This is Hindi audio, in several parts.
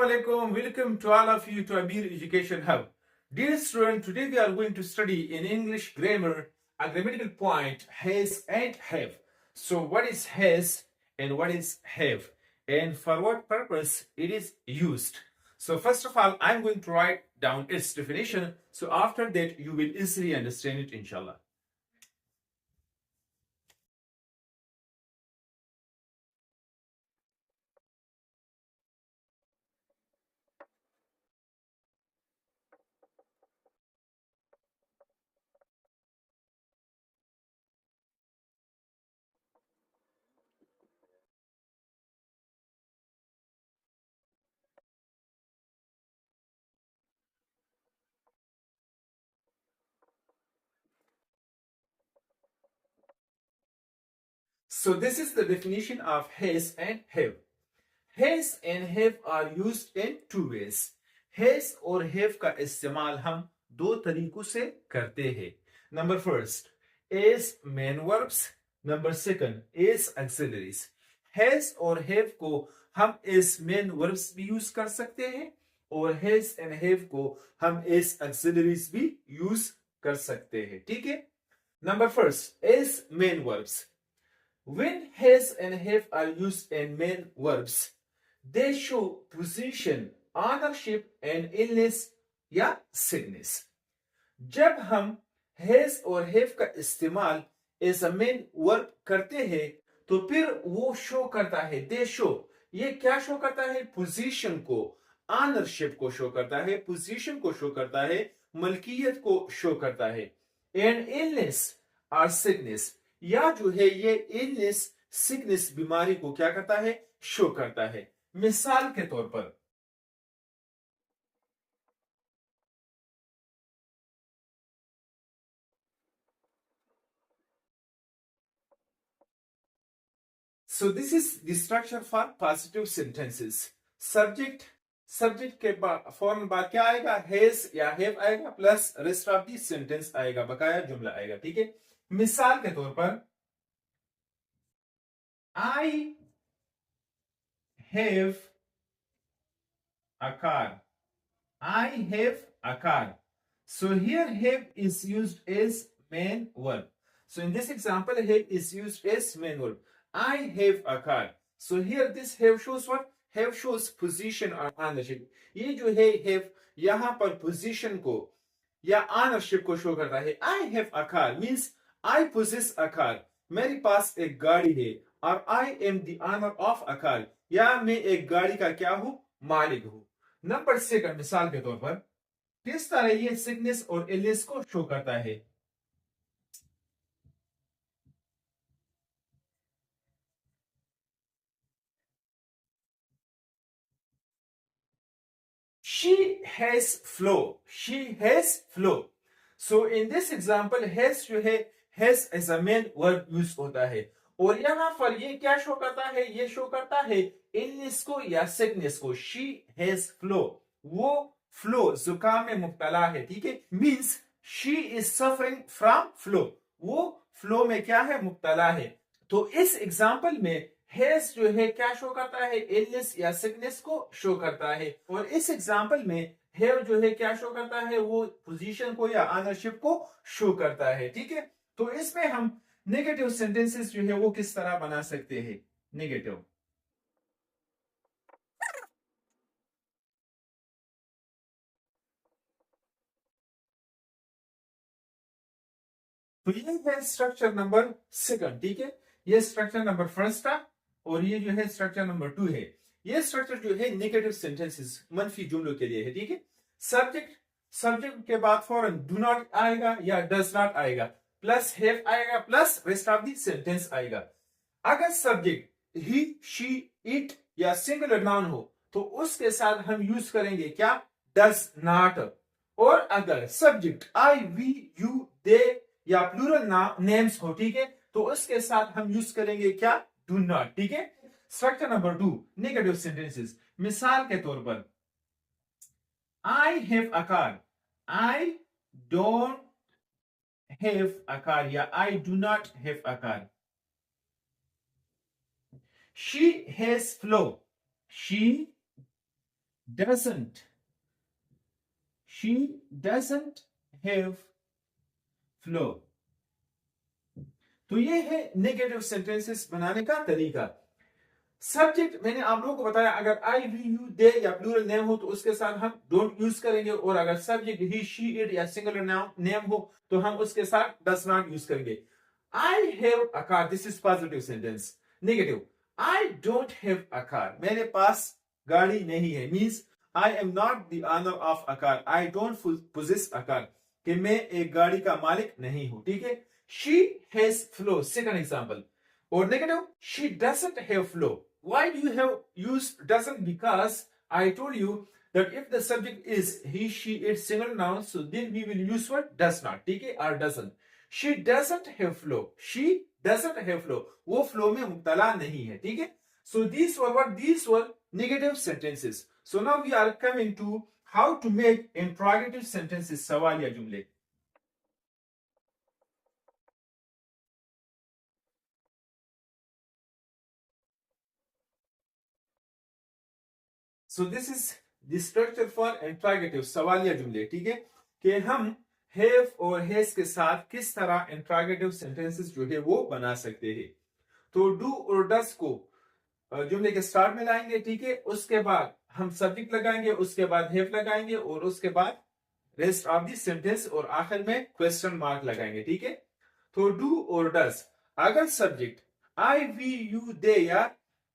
Assalamu alaikum. Welcome to all of you to Amir Education Hub. Dear student, today we are going to study in English grammar a grammatical point has and have. So what is has and what is have and for what purpose it is used. So first of all, I'm going to write down its definition. So after that you will easily understand it inshallah. So this is the definition of has and have. Has and have are used in two ways. Has और have का इस्तेमाल हम दो तरीकों से करते हैं. Number first, as main verbs. Number second, as auxiliaries. Has और have को हम as main verbs भी यूज कर सकते हैं और has and have को हम as auxiliaries भी यूज कर सकते हैं. ठीक है? Number first, as main verbs. When has and have are used in main verbs, they show position, ownership and illness या sickness. जब हम has और have का इस्तेमाल as a main verb करते हैं तो फिर वो शो करता है, they show. ये क्या शो करता है? पोजीशन को, ऑनरशिप को शो करता है, पोजीशन को शो करता है, मलकियत को शो करता है. एंड इलनेस और सिकनेस, या जो है ये इलनेस सिकनेस बीमारी को क्या करता है? शो करता है. मिसाल के तौर पर so this is the structure for positive sentences. Subject के फौरन बाद क्या आएगा? हैज या हैव आएगा plus rest of the sentence आएगा, बकाया जुमला आएगा. ठीक है? मिसाल के तौर पर I have a car. I have a car. So here have is used as main verb. So in this example, have is used as main verb. I have a car. So here this have shows what? Have shows position or ownership. ये जो है have यहाँ पर position को या ownership को शो करता है. I have a car means I possess a car. मेरे पास एक गाड़ी है और I am the owner of a car. या मैं एक गाड़ी का क्या हूं? मालिक हूं. नंबर सेकंड, मिसाल के तौर पर किस तरह ये सिकनेस और इलनेस को शो करता है? She has flu. She has flu. So in this example, has जो है has as a main verb use होता है और यहां पर ये क्या शो करता है? ये शो करता है इलनेस को या सिकनेस को. She has flu. वो फ्लो जुकाम में मुब्तला है. ठीक है? Means she is suffering from flow. वो फ्लो में क्या है? मुब्तला है. तो इस एग्जाम्पल में हैज जो है क्या शो करता है? इलनेस या सिकनेस को शो करता है और इस एग्जाम्पल में हैव जो है क्या शो करता है? वो पोजीशन को या ऑनरशिप को शो करता है. ठीक है? तो इसमें हम नेगेटिव सेंटेंसेस जो है वो किस तरह बना सकते हैं? नेगेटिव तो ये है स्ट्रक्चर नंबर सेकंड. ठीक है? ये स्ट्रक्चर नंबर फर्स्ट था और ये जो है स्ट्रक्चर नंबर 2 है. ये स्ट्रक्चर जो है नेगेटिव सेंटेंसेस, मनफी जुमलों के लिए है. ठीक है? सब्जेक्ट के बाद फौरन डू नॉट आएगा या डज नॉट आएगा, प्लस हैव आएगा plus rest of the sentence आएगा. अगर सब्जेक्ट ही, शी, इट या सिंगुलर नाउन हो तो उसके साथ हम यूज करेंगे क्या? Does not. और अगर subject I, we, you, they या प्लूरल नेम्स हो, ठीक है, तो उसके साथ हम यूज करेंगे क्या? Do not. ठीक है? Structure number 2, negative sentences. मिसाल के तौर पर I have a car. I don't have a car या I do not have a car. She has flow. She doesn't, she doesn't have flow। तो ये है नेगेटिव सेंटेंसेस बनाने का तरीका। सब्जेक्ट मैंने आप लोगों को बताया, अगर आई वी यू दे या प्लूरल नेम हो तो उसके साथ हम डोंट यूज करेंगे, और अगर सब्जेक्ट ही शी इट या सिंगुलर नेम हो तो हम उसके साथ डज नॉट यूज करेंगे। I have a car, this is positive sentence. Negative, I don't have a car, मेरे पास गाड़ी नहीं है, means I am not the owner of a car, I don't possess a car, कि मैं एक गाड़ी का मालिक नहीं हूं। ठीक है, she has flow, second example. और negative, she doesn't have flow. Why do you have used doesn't? Because I told you that if the subject is he, she, it, single noun, so then we will use what? Does not, ठीक है, or doesn't. She doesn't have flow. She doesn't have flow. वो flow में मुब्तला नहीं है, ठीक है। So these were what? These were negative sentences. So now we are coming to how to make interrogative sentences, सवालिया जुमले। So this is the structure for interrogative, सवालिया जुमले। ठीक है, कि हम हैव और हैज के साथ किस तरह इंट्रोगेटिव सेंटेंसेस जो है वो बना सकते हैं। तो डू और डस को जुमले के स्टार्ट में लाएंगे, ठीक है, उसके बाद हम सब्जेक्ट लगाएंगे, उसके बाद हैव लगाएंगे, और उसके बाद रेस्ट ऑफ द सेंटेंस, और आखिर में क्वेश्चन मार्क लगाएंगे। ठीक है, तो डू और डस, अगर subject I we you they या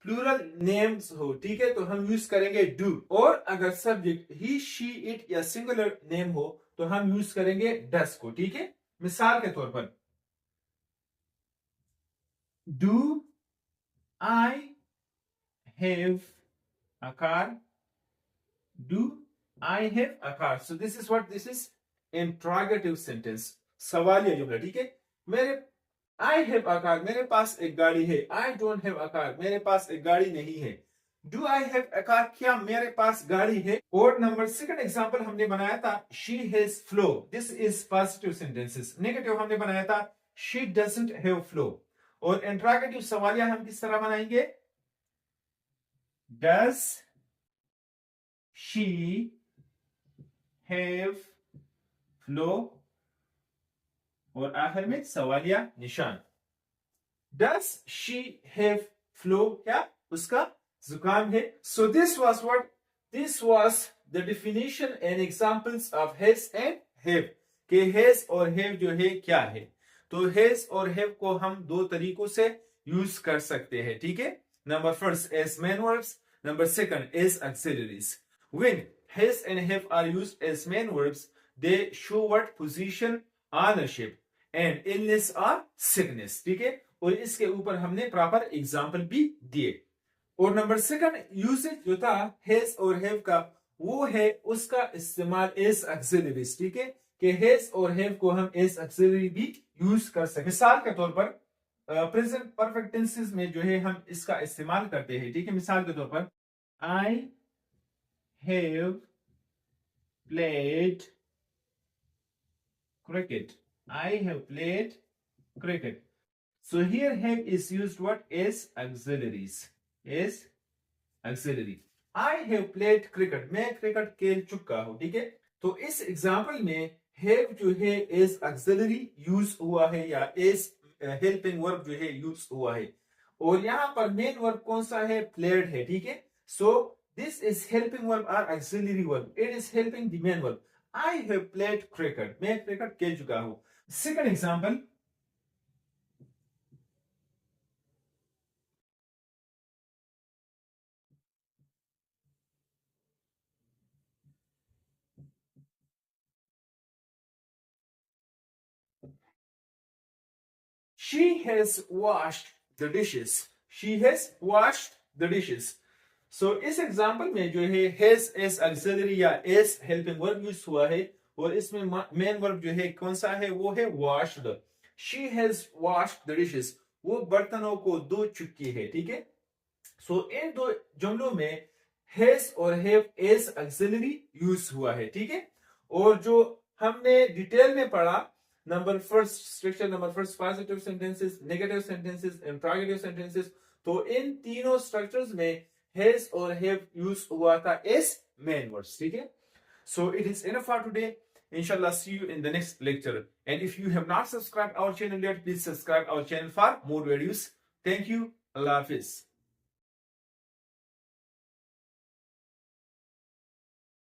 प्लूरल नेम्स हो, ठीक है, तो हम यूज करेंगे डू। और अगर सब्जेक्ट ही, शी, इट या सिंगुलर नेम हो तो हम यूज करेंगे डस को। ठीक है, मिसाल के तौर पर do I have a car, do I have a car. So this is what, this is interrogative sentence, सवालिया जुमला। ठीक है, मेरे आई हैव अ कार, मेरे पास एक गाड़ी है। आई डोंट हैव अ कार, मेरे पास एक गाड़ी नहीं है। Do I have a car, क्या मेरे पास गाड़ी है। और नंबर सेकंड एग्जांपल हमने बनाया था she has flow, this is positive sentences. Negative हमने बनाया था शी डजंट हैव फ्लो। और इंट्रोगेटिव सवालिया हम किस तरह बनाएंगे? डज शी हैव फ्लो, और आखिर में सवालिया निशान। डज शी हैव फ्लो, क्या उसका जुकाम है। So this was what, this was the definition and examples of has and have, के हैज और हैव जो है क्या है। तो हैज और हैव को हम दो तरीकों से यूज कर सकते हैं। ठीक है, number first as main verbs, number second as auxiliaries. When has and have are used as main verbs, they show what position, ownership and illness और सिकनेस। ठीक है, और इसके ऊपर हमने प्रॉपर एग्जांपल भी दिए। और नंबर सेकंड यूसेज जो था हैज और हैव का, वो है उसका इस्तेमाल एज ऑक्सिलरीज। ठीक है, कि हैज और हैव को हम एज ऑक्सिलरी भी यूज कर सकते। मिसाल के तौर पर प्रेजेंट परफेक्ट टेंसेस में जो है हम इसका इस्तेमाल करते हैं। ठीक है, मिसाल के तौर पर I have played cricket, I have played cricket. So here have is used what? As auxiliaries. As auxiliary. I have played cricket. मैं क्रिकेट खेल चुका हूं। ठीक है, तो इस एग्जांपल में have जो है as auxiliary यूज हुआ है, या as helping verb जो है यूज हुआ है। और यहां पर मेन वर्ब कौन सा है? played है। ठीक है, so this is helping verb or auxiliary verb. It is helping the main verb. I have played cricket. मैं क्रिकेट खेल चुका हूं। Second example, she has washed the dishes. She has washed the dishes. So इस एग्जांपल में जो है has as auxiliary या as helping verb यूज हुआ है, और इसमें मेन वर्ब जो है कौन सा है? वो है washed. She has washed the dishes. वो बर्तनों को धो चुकी है। ठीक है, सो इन दो जुमलों में हैज और हैव एज ऑक्सिलरी यूज हुआ है। ठीक है, और जो हमने डिटेल में पढ़ा, number first structure, number first positive sentences, negative sentences, interrogative sentences, तो इन तीनों स्ट्रक्चर्स में हैज और हैव यूज हुआ था एज मेन वर्ड्स, ठीक है। So it is enough for today. Inshallah, see you in the next lecture. And if you have not subscribed our channel yet, please subscribe our channel for more videos. Thank you. Allah Hafiz.